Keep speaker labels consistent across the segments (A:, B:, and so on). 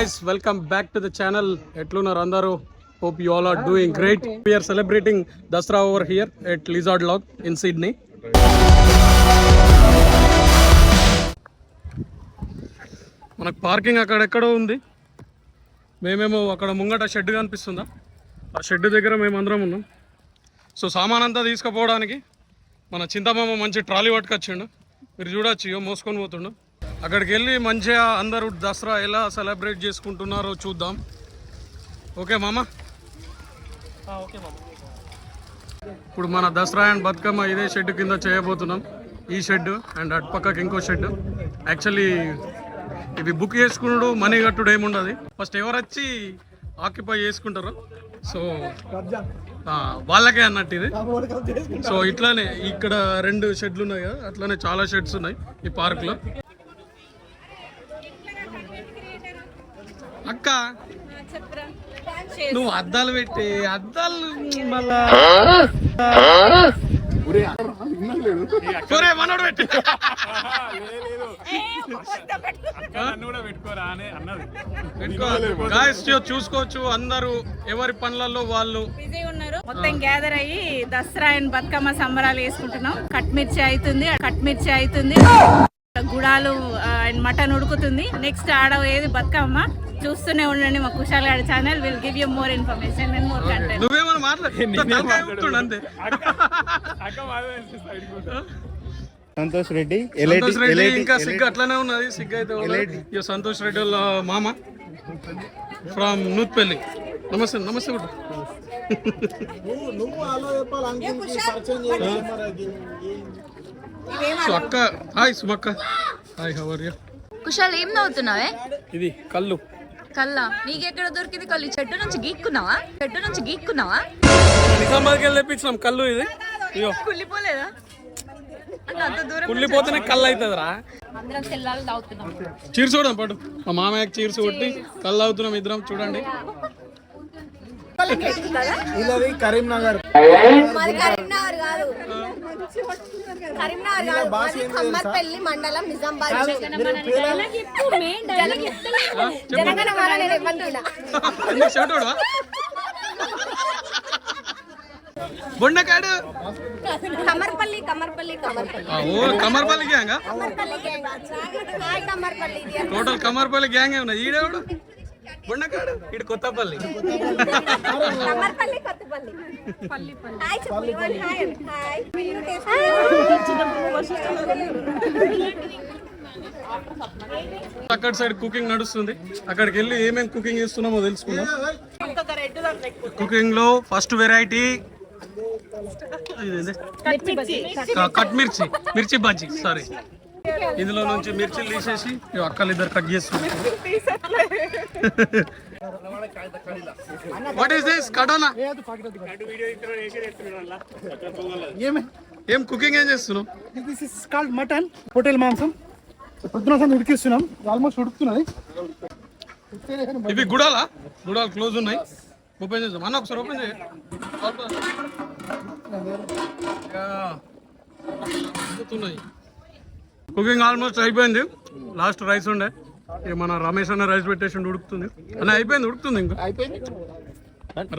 A: guys, welcome back to the channel. Etlunar andaru, hope you all are doing great. We are celebrating Dasra over here at Lizard Log in Sydney. మనకు parking అక్కడెక్కడో ఉంది. మేమేమో అక్కడ ముంగట shed కనిపిస్తుందా, ఆ shed దగ్గర మేమందరం ఉన్నాం. సో సామాన్ అంతా తీసుకుపోవడానికి మన చింతమామ మంచి ట్రాలీ పట్టుకొచ్చిండు. మీరు చూడొచ్చు, ఇగో మోసుకొని పోతుండు. అక్కడికి వెళ్ళి మంచిగా అందరూ దసరా ఎలా సెలబ్రేట్ చేసుకుంటున్నారో చూద్దాం. ఓకే మామ? ఓకే మామ. ఇప్పుడు మన దసరా అండ్ బతుకమ్మ ఇదే షెడ్ కింద చేయబోతున్నాం. ఈ షెడ్ అండ్ అటు పక్కకి ఇంకో షెడ్. యాక్చువల్లీ ఇవి బుక్ చేసుకున్నాడు, మనీ కట్టుడు ఏముండదు. ఫస్ట్ ఎవరు వచ్చి ఆక్యుపై చేసుకుంటారో సో వాళ్ళకే అన్నట్టు ఇది. సో ఇట్లానే ఇక్కడ 2 షెడ్లు ఉన్నాయి కదా, అట్లానే చాలా షెడ్స్ ఉన్నాయి ఈ పార్క్లో. అక్క నువ్వు అద్దాలు పెట్టి అద్దాలు మళ్ళా మనోడు పెట్టి చూసుకోవచ్చు. అందరూ ఎవరి పనులలో వాళ్ళు
B: బిజీ ఉన్నారు. మొత్తం గ్యాదర్ అయ్యి దసరా అండ్ బతుకమ్మ సంబరాలు వేసుకుంటున్నాం. కట్మిర్చి అవుతుంది, గుడాలు అండ్ మటన్ ఉడుకుతుంది. నెక్స్ట్ ఆడ ఏది బతుకమ్మ. చూస్తూనే ఉండండి మా కుషాల్ గారి channel. Will give you more information and more content.
A: నువ్వేమన్నా మాట్లాడు అంతే.
C: సంతోష్ రెడ్డి
A: ఇంకా సిగ్గు అట్లానే ఉన్నది. సిగ్గు అయితే సంతోష్ రెడ్డి వాళ్ళ మామ ఫ్రమ్ నూత్పల్లి. నమస్తే నమస్తే. సో అక్క హాయ్. సుమక్క hi, how are you?
D: Kushal ఏం నవ్వుతున్నావే?
A: ఇది కళ్ళు.
D: కల్లా నీకెక్కడ దొరికింది కళ్ళు? చెట్టు నుంచి గీక్కున్నావా?
A: నిజామాబాద్కి వెళ్ళి తెప్పించినాం కళ్ళు. ఇది
D: కుళ్ళిపోలేదా?
A: కుళ్ళిపోతేనే కళ్ళు అవుతుందిరా.
D: అందరం తెల్లాలు తాగుతున్నాం.
A: చీర్స్ చూడండి పాటు. మా మామయ్యకి చీర్స్ కొట్టి కళ్ళు అవుతున్నాం ఇద్దరం. చూడండి.
C: కరీంనగర్
E: కాదు, కమ్మర్పల్లి మండలం, నిజామాబాద్.
A: బొండకాడు
E: Kammarpalli
A: gang. Total Kammarpalli gang ఉన్నది. ఈడేవాడు బొండకాడు, ఇటు కొత్తపల్లి. అక్కడ సైడ్ కుకింగ్ నడుస్తుంది. అక్కడికి వెళ్ళి ఏమేమి కుకింగ్ చేస్తున్నామో తెలుసుకుందాం. కుకింగ్ లో ఫస్ట్ వెరైటీ మిర్చి బజ్జీ. సారీ, ఇందులో నుంచి మిర్చిలు తీసేసి అక్కలు ఇద్దరు కట్ చేస్తున్నారు. What is this? కడానా. ఏం కుకింగ్ ఏం చేస్తున్నావు?
C: This is called mutton, hotel మాంసం. పొద్దున ఉడికిస్తున్నాం, ఆల్మోస్ట్ ఉడుకుతున్నది.
A: ఇవి గుడాలు క్లోజ్ ఉన్నాయి. ఓపెన్ చేద్దాం అన్న, ఒకసారి ఓపెన్ చేయ. కుకింగ్ ఆల్మోస్ట్ అయిపోయింది. లాస్ట్ రైస్ ఉండే, మన రమేష్ అన్న రైస్ పెట్టేసి ఉడుకుతుంది అన్న. ఉడుకుతుంది ఇంకా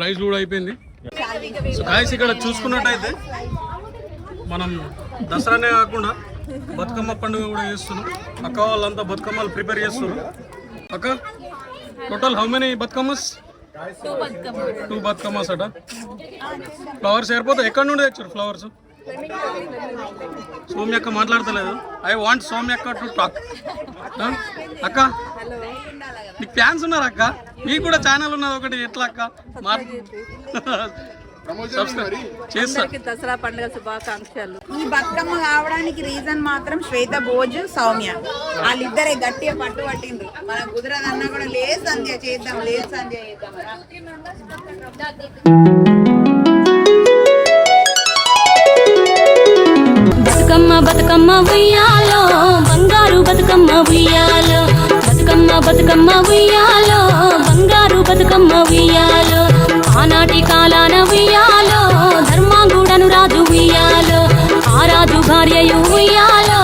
A: రైస్ కూడా అయిపోయింది. సో గాయ్స్, ఇక్కడ చూసుకున్నట్టయితే మనం దసరానే కాకుండా బతుకమ్మ పండుగ కూడా చేస్తున్నాం. అక్క వాళ్ళంతా బతుకమ్మలు ప్రిపేర్ చేస్తున్నారు. అక్క, total how many Bathukammas? 2 Bathukammas అట. ఫ్లవర్స్ సరిపోతాయి. ఎక్కడి నుండి తెచ్చారు ఫ్లవర్స్? సౌమ్యక్క మాట్లాడతలేదు. ఐ వాంట్ సౌమ్యక్క టు టాక్. అక్క, నీకు ఫ్యాన్స్ ఉన్నారు అక్క? మీకు కూడా ఛానల్ ఉన్నది ఒకటి. ఎట్లా అక్క?
B: దసరా పండుగ శుభాకాంక్షలు. ఈ బతుకమ్మ కావడానికి రీజన్ మాత్రం శ్వేత, భోజు, సౌమ్య. వాళ్ళిద్దరే గట్టిగా పట్టిండ్రు. మన కుదరదన్నా కూడా లేదు సంధ్య చేద్దాం.
F: బతుకమ్మ ఉయ్యాలో, బంగారు బతుకమ్మ ఉయ్యాలో, బతుకమ్మ ఉయ్యాలో, బంగారు బతుకమ్మ ఉయ్యాలో. ఆనాటి కాలాన ఉయ్యాలో, ధర్మాంగుడను రాజు ఉయ్యాలో, ఆ రాజు భార్యయు ఉయ్యాలో,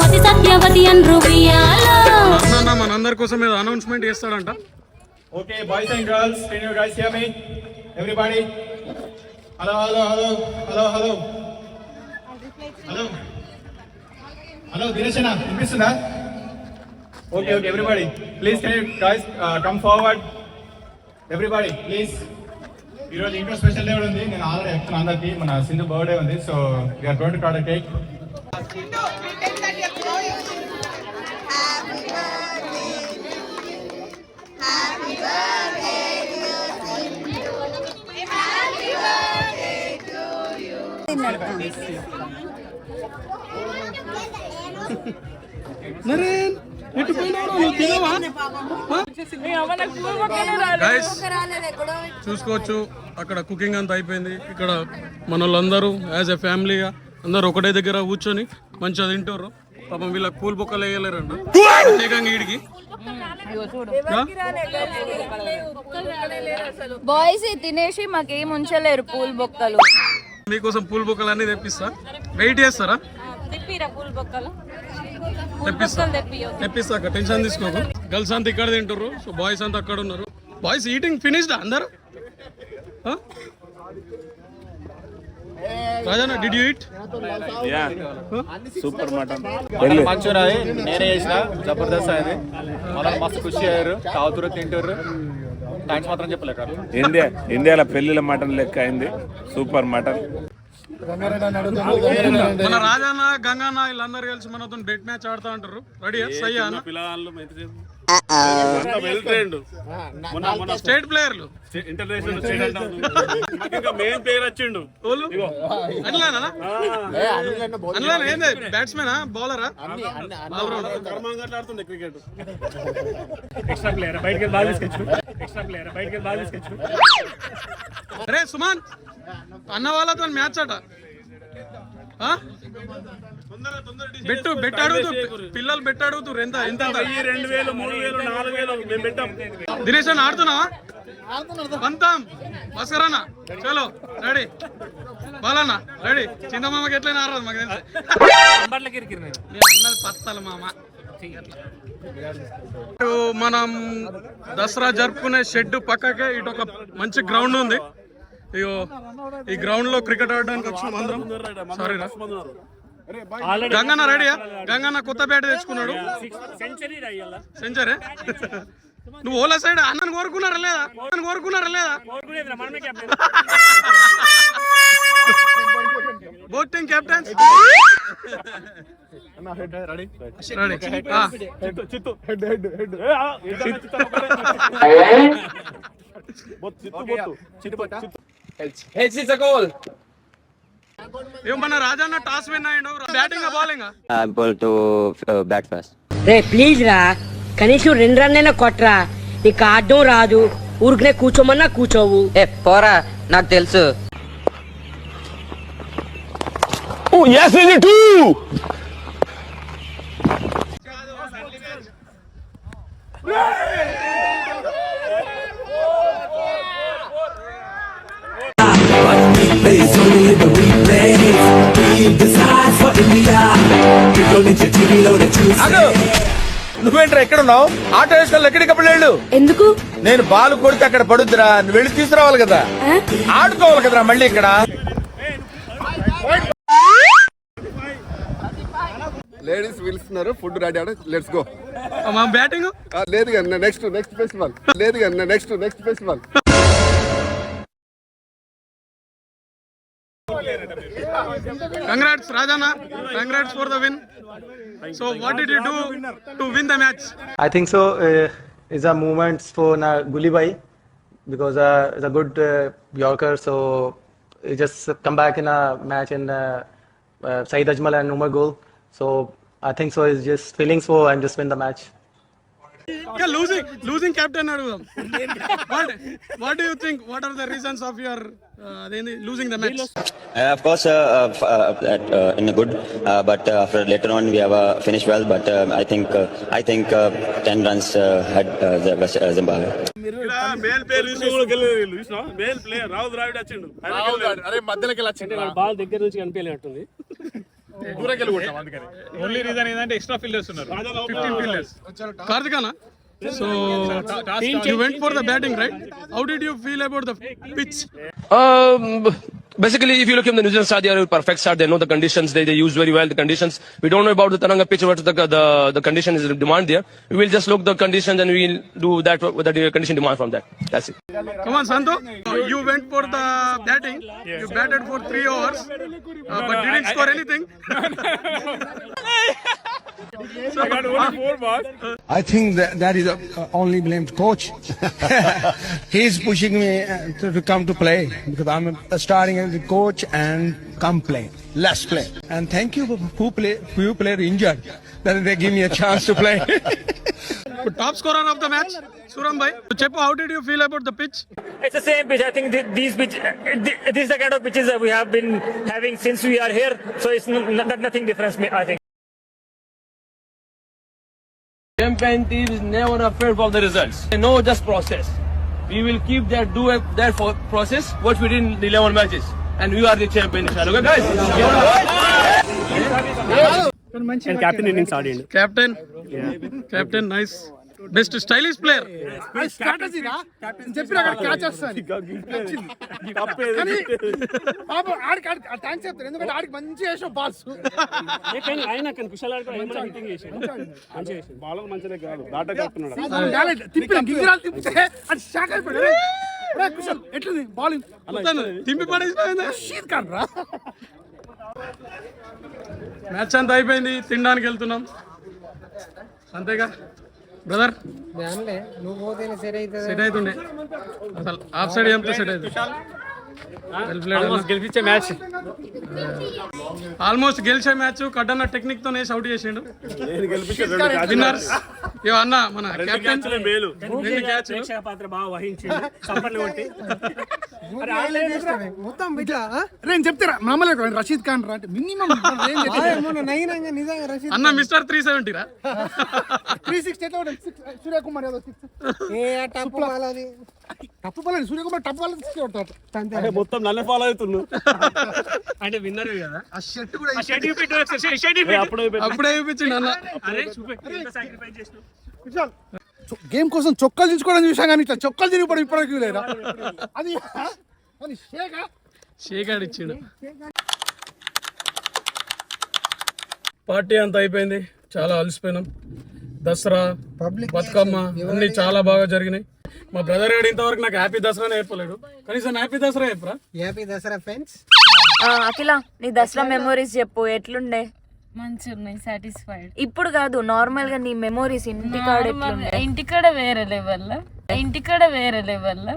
F: అతి సత్యవతి అన్రు ఉయ్యాలో.
A: మనందరి కోసం ఏదో అనౌన్స్మెంట్ చేస్తాడంట.
G: Okay, boys and girls, can you guys hear me? Everybody? Hello, hello, hello, hello, hello. Hello. Hello, Direshana, Vipisunda? Okay, okay, everybody. Please, can you guys come forward? Everybody, please. ఈరోజు ఇంకో special day ఉంది. నేను already చెప్తున్నాను అందరికి, మన Sindhu birthday ఉంది. So we are going to cut a cake.
A: Naren ఎటు పోయినావు నువ్వు తినవా గైస్ చూసుకోవచ్చు అక్కడ కుకింగ్ అంతా అయిపోయింది ఇక్కడ మన వాళ్ళందరూ యాజ్ ఎ ఫ్యామిలీగా అందరూ ఒకటే దగ్గర కూర్చొని మంచిగా తింటారు పాపం వీళ్ళకి పూల్ బొక్కలు వేయలేరండి ప్రత్యేకంగా వీడికి
D: బాయ్స్ తినేసి మాకేం ఉంచలేరు పూల్ బొక్కలు.
A: మీకోసం పూల్ బొక్కలు అన్ని తెప్పిస్తా వెయిట్ చేస్తారా తెప్పిస్తా అక్కడ టెన్షన్ తీసుకోకు గర్ల్స్ అంతా ఇక్కడ తింటారు సో బాయ్స్ అంతా అక్కడ ఉన్నారు బాయ్స్ ఈటింగ్ ఫినిష్డ్ అందరు రాజానా did you eat
G: super mutton manchuria నేనే చేసిన జబర్దస్త్ అయింది మన మస్తు ఖుషి అయ్యారు తాగుతురు తింటారు థ్యాంక్స్ మాత్రం చెప్పలేక
H: ఇండియాలో పెళ్లిల మటన్ లెక్క అయింది సూపర్ మటన్
A: మన రాజాన్న గంగాన్న వీళ్ళందరూ కలిసి మనతో బెట్ మ్యాచ్ ఆడుతా ఉంటారు రెడీ సయ్యా స్టేట్ ప్లేయర్లు
H: మెయిన్ ప్లేయర్ వచ్చిండు
A: అందులో ఏంది బ్యాట్స్మెనా బౌలరా
H: క్రికెట్
A: అరే సుమన్ అన్న వాళ్ళతో మ్యాచ్ అట బెట్ అడుగుతూ పిల్లలు బెట్ అడుగుతారు ఎంత ఎంత
H: 2000 3000 4000 మేము పెట్టాం
A: దినేష్ అన్న ఆడుతున్నావా పంతాం భాస్కరన్న చలో రెడీ బాలన్న రెడీ చింతమామకి ఎట్లయినా ఆడరాదు మాకు తెలుసు అన్నది పత్తాలి మామ మనం దసరా జరుపుకునే షెడ్ పక్కకే ఇటు ఒక మంచి గ్రౌండ్ ఉంది ఇగో ఈ గ్రౌండ్ లో క్రికెట్ ఆడడానికి వచ్చినాం అందరం సారీ గంగన్న రెడీయా గంగన్న కొత్త బ్యాట్ తెచ్చుకున్నాడు సెంచరీ నువ్వు ఓలా సైడ్ అన్నను కోరుకున్నారా లేదా బోటింగ్ కెప్టెన్స్ ఏమన్నా రాజన్న టాస్ విన్ అయ్యిండు batting bowling
I: bat first ray please రా కనీసం 2 రన్లైనా కొట్రా నీకు ఆడడం రాదు ఊరికనే కూర్చోమన్నా కూర్చోవు పోరా నాకు తెలుసు
G: నువ్వేంట్రా ఎక్కడ ఉన్నావు ఆటో వేసుకొని ఎక్కడికప్పుడు వెళ్ళు
I: ఎందుకు
G: నేను బాల్ కొడితే అక్కడ పడుద్దిరా నువ్వు వెళ్ళి తీసుకురావాలి కదా ఆడుకోవాలి కదరా మళ్ళీ ఇక్కడ
J: లేడీస్ పిలుస్తున్నారు ఫుడ్ రెడీ ఆడ లెట్స్ గో
A: మా బ్యాటింగ్
J: లేదు కానీ నెక్స్ట్ ఫెస్టివల్ లేదు కానీ next festival
A: Congrats, Rajana. Congrats for the win. So, what did you do to win the match?
K: I think so. It's a movement for Guli Bhai because it's a good Yorker. So, he just come back in a match and Saeed Ajmal and Umar goal. So, I think so. It's just feelings for and just win the match.
A: Yeah, losing captain adugam. What do you think? What are the reasons of your losing the match?
I: Of course, in a good, but after later on we have finished well. But I think 10 runs had Zimbabwe.
H: Male player male player Rahul Dravid వచ్చిండు
G: అరే మధ్యలోకి వచ్చింది
H: ball దగ్గర నుంచి కనిపించినట్టుంది
A: only reason ఏంటంటే extra fielders ఉన్నారు 15 fielders కార్తికానా So you went for the batting, right? How did you feel about the pitch?
L: Basically, if you look in the New Zealand side, they are a perfect side. They know the conditions. They use very well the conditions. We don't know about the Taranga pitch, what the condition is demand there. We will just look the conditions and we will do that what the condition demand from that. That's it.
A: Come on, Santo. You went for the batting. You batted for 3 hours, but didn't score anything.
H: I got only 4 balls.
C: I think that is only blamed coach. He's pushing me to come to play because I'm starting as a coach and come play. Let's play. And thank you for who player injured. Then they give me a chance to play.
A: Top scorer of the match, Suram bhai. Chepo, how did you feel about the pitch?
L: It's the same pitch. I think this is the kind of pitches that we have been having since we are here. So it's nothing different, I think. Campaign team is never afraid of the results. They know just process. We will keep that process what we did in the 11 matches, and we are the champion. Okay, guys.
H: And captain innings ఆడిండు.
A: Captain, nice. Best stylish player.
C: Strategy రా చెప్పిన అక్కడ catch వస్తాను పాపం ఆడికి thanks చెప్తాను ఎందుకంటే ఆడికి మంచి వేసాం బాల్స్
H: ఆయన కుషల్ బాలర్ మంచిగా కాదు దాట కట్టున్నాడు.
C: తిప్పిన గింగిరాలు తిప్పితే అది షాక్ అయిపోయాడు. కుషల్ ఎట్లుంది బాలింగ్
A: తింపి పడేసిన
C: షీద్ ఖాన్ రా.
A: మ్యాచ్ అంతా అయిపోయింది, తినడానికి వెళ్తున్నాం అంతేగా బ్రదర్. సెట్ అవుతుండే అసలు ఆఫ్ సైడ్ ఎంత సెట్ అవుతుంది.
H: గెలిపించే మ్యాచ్
A: ఆల్మోస్ట్ గెలిచే మ్యాచ్ కడ్డన్న టెక్నిక్ తోనే అవుట్ చేసిండు. విన్నర్స్ అన్న మన కెప్టెన్
H: మేలు
L: పాత్ర బాగా వహించింది. చప్పట్లు కొట్టి
C: మొత్తం నేను చెప్తారా మామూలుగా రషీద్ ఖాన్ రా అంటే మినిమం
A: అన్న మిస్టర్ 370 రా.
C: 360 సూర్యకుమార్ యాదవ్ టప్పు పాలని సూర్యకుమార్ టప్పు పాలని
H: మొత్తం నన్ను ఫాలో అవుతున్నాను.
A: అంటే విన్నర్ కదా.
C: ఆ షర్ట్ కూడా
A: అప్పుడే చూపించిండు అన్న.
C: గేమ్ కోసం చొక్కాలు దించుకోవడం చూసాం కానీ ఇట్లా చొక్కాలు తిరిగిపోవడం ఇప్పటికీ లేదా. అది
A: షేక్ ఇచ్చిండు. పార్టీ అంతా అయిపోయింది, చాలా అలసిపోయినాం. దసరా బతుకమ్మ అన్ని చాలా బాగా జరిగినాయి. మా బ్రదర్ గారు ఇంతవరకు నాకు హ్యాపీ దసరానే చెప్పలేడు. కనీసం హ్యాపీ దసరా చెప్పరా.
C: Happy Dasara friends.
D: అఖిల నీ దసరా మెమోరీస్ చెప్పు, ఎట్లుండే?
B: మంచిగా ఉన్నాయి, సాటిస్ఫైడ్.
D: ఇప్పుడు కాదు, నార్మల్ గా నీ మెమోరీస్ ఇంటికాడ ఎట్లుండే?
B: ఇంటికాడ వేరే లెవెల్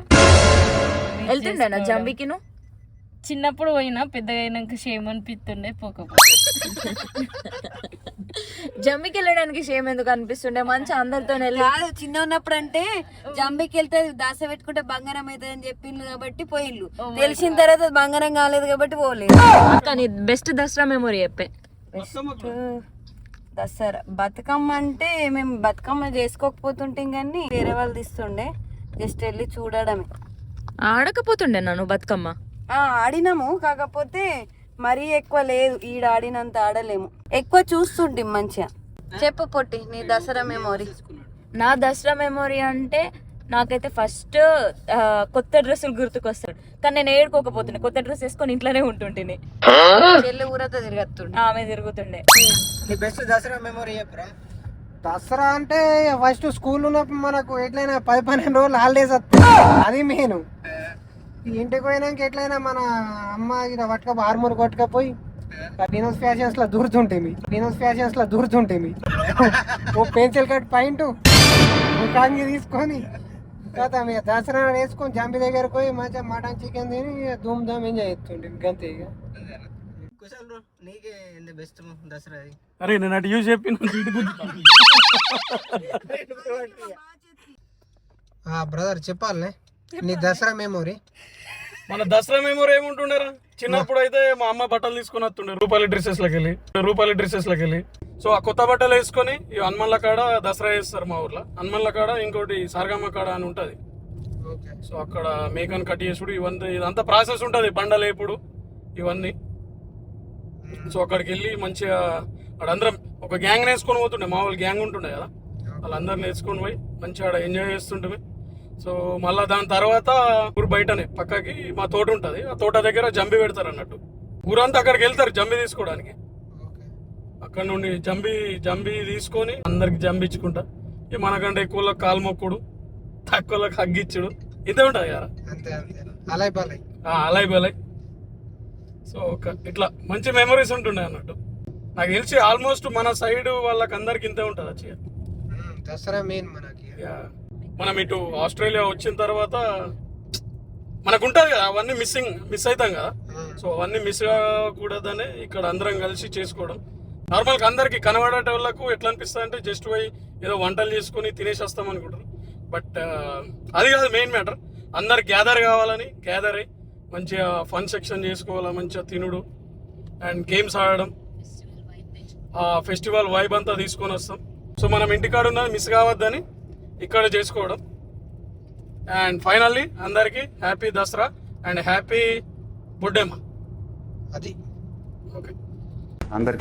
D: వెళ్తుండే నా జంబికిను.
B: చిన్నప్పుడు పోయినా, పెద్దగా అయినాక షేమ్ అనిపిస్తుండే పోకపో.
D: జంబికి వెళ్ళడానికి షేమ్ ఎందుకు అనిపిస్తుండే? మంచి అందరితో
E: కాదు, చిన్న ఉన్నప్పుడు అంటే జంబికి వెళ్తే దాస పెట్టుకుంటే బంగారం అవుతుంది అని చెప్పిండ్రు కాబట్టి పోయిళ్ళు. తెలిసిన తర్వాత బంగారం కాలేదు కాబట్టి పోలేదు.
D: కానీ బెస్ట్ దసరా మెమొరీ చెప్పే.
E: దసరా బతుకమ్మ అంటే మేము బతుకమ్మ చేసుకోకపోతుంటే కానీ వేరే వాళ్ళు తీస్తుండే, జస్ట్ వెళ్ళి చూడడమే.
D: ఆడకపోతుండే నన్ను బతుకమ్మ.
E: ఆడినాము, కాకపోతే మరీ ఎక్కువ లేదు, ఈడ ఆడినంత ఆడలేము, ఎక్కువ చూస్తుంటే మంచిగా. చెప్పు పొట్టి నీ దసరా మెమొరీ.
D: నా దసరా మెమొరీ అంటే నాకైతే ఫస్ట్ కొత్త డ్రెస్సులు గుర్తుకొస్తాడు. కానీ నేను ఏడుకోకపోతుండే, కొత్త డ్రెస్ వేసుకొని ఇంట్లోనే ఉంటుంటే.
E: చెల్లి ఊరతో తిరగతుండే,
D: ఆమె తిరుగుతుండే.
C: బెస్ట్ దసరా మెమొరీ చెప్పరా. దసరా అంటే ఫస్ట్ స్కూల్ ఉన్నప్పుడు మనకు ఎట్లయినా 10-12 రోజులు హాలిడేస్ వస్తాయి, అది మెయిన్. ఇంటికి పోయినాక ఎట్లయినా మన అమ్మ ఇలా పట్టుకపోయి ఆర్మూర్ కొట్టుకపోయి వినోద్ ఫ్యాషన్స్ లో దూరుతుంటేమి ఓ పెన్సిల్ కట్ పాయింట్ కాంగి తీసుకొని కదా మీ దసరా వేసుకొని జంబి దగ్గర పోయి మంచిగా మటన్ చికెన్ తిని ధూమ్ ధామ్ ఎంజాయ్ చేస్తుంటే అంతే. ఇక నీకే బెస్ట్ దసరా.
A: అరే నేను అటు యూజ్ చెప్పి
C: బ్రదర్ చెప్పాలనే నీ దసరా మెమొరీ.
A: మన దసరా మెమొరీ ఏముంటుండరా, చిన్నప్పుడు అయితే మా అమ్మ బట్టలు తీసుకొని వస్తుండే రూపాయల డ్రెస్సెస్ లకి వెళ్ళి. సో ఆ కొత్త బట్టలు వేసుకొని ఈ హనుమన్ల కాడ దసరా వేస్తారు మా ఊర్లో. హనుమన్ల కాడ ఇంకోటి సారగమ్మ కాడ అని ఉంటది. సో అక్కడ మేకను కట్ చేసుడు ఇదంతా ప్రాసెస్ ఉంటది, బండలేపుడు ఇవన్నీ. సో అక్కడికి వెళ్ళి మంచిగా అక్కడ అందరం ఒక గ్యాంగ్ వేసుకొని పోతుండే, మా వాళ్ళు గ్యాంగ్ ఉంటుండే కదా. వాళ్ళందరిని నేర్చుకొని పోయి మంచిగా ఆడ ఎంజాయ్ చేస్తుంటే. సో మళ్ళీ దాని తర్వాత ఊరు బయటనే పక్కకి మా తోట ఉంటుంది, ఆ తోట దగ్గర జంబి పెడతారు అన్నట్టు. ఊరంతా అక్కడికి వెళ్తారు జంబి తీసుకోవడానికి. అక్కడ నుండి జంబి తీసుకొని అందరికి జంబి ఇచ్చుకుంటా. మనకంటే ఎక్కువ కాలు మొక్కుడు, తక్కువలకు హగ్గిచ్చుడు ఇదే ఉంటుంది కదా, అలాయ్ బలాయ్. సో ఇట్లా మంచి మెమరీస్ ఉంటుండే అన్నట్టు. నాకు తెలిసి ఆల్మోస్ట్ మన సైడ్ వాళ్ళకి అందరికి ఇంతే ఉంటుంది వచ్చి.
C: దసరా మెయిన్ మనకి.
A: మనం ఇటు ఆస్ట్రేలియా వచ్చిన తర్వాత మనకు ఉంటుంది కదా అవన్నీ మిస్ అవుతాం కదా. సో అవన్నీ మిస్ కాకూడదని ఇక్కడ అందరం కలిసి చేసుకోవడం. నార్మల్గా అందరికి కనబడే వాళ్ళకు ఎట్లా అనిపిస్తుంది అంటే జస్ట్ పోయి ఏదో వంటలు చేసుకొని తినేసి వస్తాం అనుకుంటారు. బట్ అది కాదు మెయిన్ మ్యాటర్. అందరు గ్యాదర్ కావాలని, గ్యాదర్ అయ్యి మంచిగా ఫన్ సెక్షన్ చేసుకోవాలా, మంచిగా తినుడు అండ్ గేమ్స్ ఆడడం, ఆ ఫెస్టివల్ వైబ్ అంతా తీసుకొని వస్తాం. సో మనం ఇంటికాడ ఉన్నది మిస్ కావద్దని ఇక్కడ చేసుకోవడం. అండ్ ఫైనల్లీ అందరికీ హ్యాపీ దసరా అండ్ హ్యాపీ బుడ్డేమ్మ.
C: అది
A: ఓకే
J: అందరికి